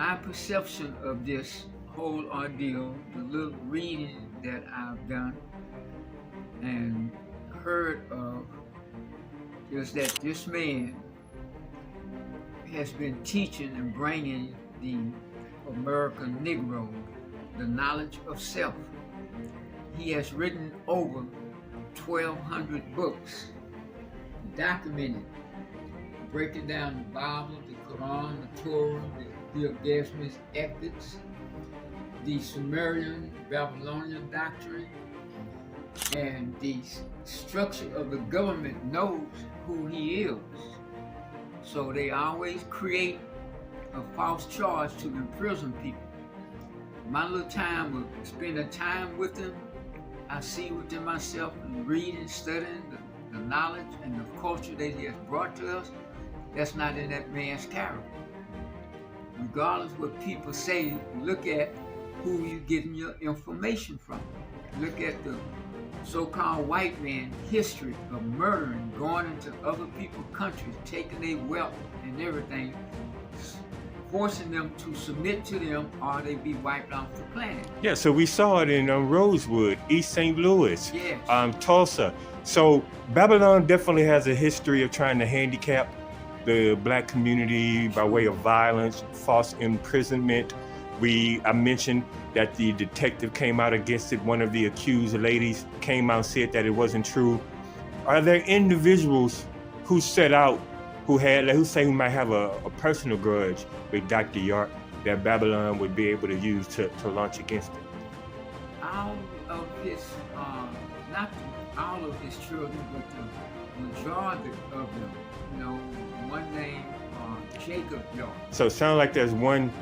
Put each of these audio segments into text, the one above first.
my perception of this whole ordeal, the little reading that I've done and heard of, is that this man has been teaching and bringing the American Negro the knowledge of self. He has written over 1,200 books, documented, breaking down the Bible, the Quran, the Torah, the Gasman's ethics, the Sumerian, Babylonian doctrine, and the structure of the government knows who he is. So they always create a false charge to imprison people. My little time of spending time with them, I see within myself and reading, studying the knowledge and the culture that he has brought to us, that's not in that man's character. Regardless what people say, look at who you're getting your information from. Look at the so-called white man history of murdering, going into other people's countries, taking their wealth and everything, forcing them to submit to them or they be wiped off the planet. Yeah, so we saw it in Rosewood, East St. Louis, yes. Tulsa. So Babylon definitely has a history of trying to handicap the black community by way of violence, false imprisonment. I mentioned that the detective came out against it. One of the accused ladies came out and said that it wasn't true. Are there individuals who set out, who say who might have a personal grudge with Dr. York that Babylon would be able to use to launch against it? All of his, not all of his children, but the majority of them, one named Jacob York. So it sounds like there's one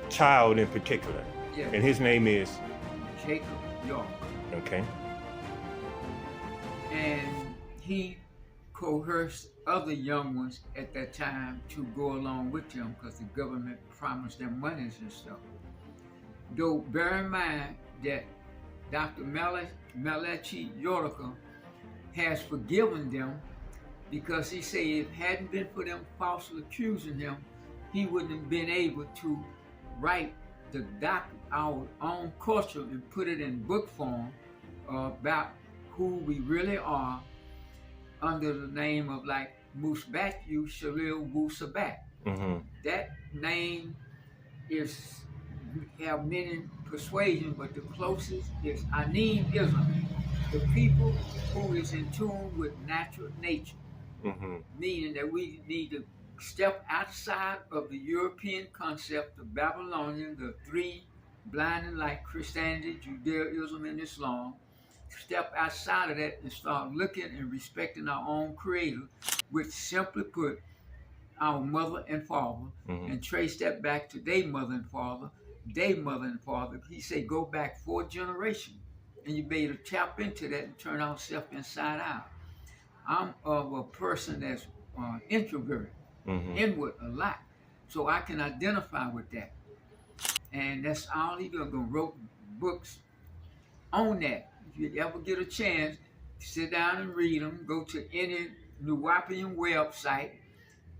child in particular, yes. And his name is? Jacob York. Okay. And he coerced other young ones at that time to go along with him because the government promised them monies and stuff. Though bear in mind that Dr. Malachi York has forgiven them because he said if it hadn't been for them falsely accusing him, he wouldn't have been able to write our own culture and put it in book form about who we really are under the name of like Musbatu Shalil Wu Sabat. Mm-hmm. That name have many persuasions, but the closest is Anim-ism, the people who is in tune with natural nature. Mm-hmm. Meaning that we need to step outside of the European concept, the Babylonian, the three blinding like Christianity, Judaism, and Islam. Step outside of that and start looking and respecting our own creator, which simply put, our mother and father, mm-hmm. and trace that back to their mother and father, their mother and father. He said go back 4 generations, and you be able to tap into that and turn ourselves inside out. I'm of a person that's introverted, mm-hmm. inward a lot, so I can identify with that. And that's all he gonna wrote books on that. If you ever get a chance, sit down and read them. Go to any Nuwapian website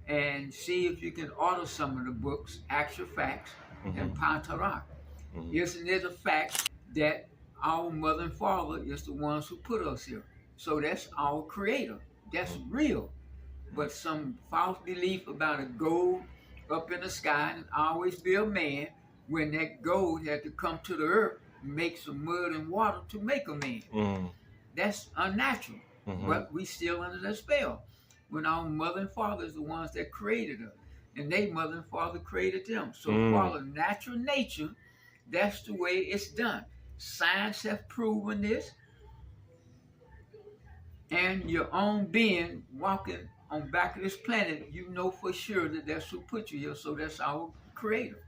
and see if you can order some of the books, Actual Facts, mm-hmm. and Pantarak. Mm-hmm. Isn't it a fact that our mother and father is the ones who put us here? So that's our creator. That's real. But some false belief about a gold up in the sky and always be a man when that gold had to come to the earth, make some mud and water to make a man. Mm-hmm. That's unnatural. Mm-hmm. But we still under that spell. When our mother and father is the ones that created us. And their mother and father created them. So follow natural nature, that's the way it's done. Science has proven this. And your own being walking on back of this planet, you know for sure that that's who put you here. So that's our creator.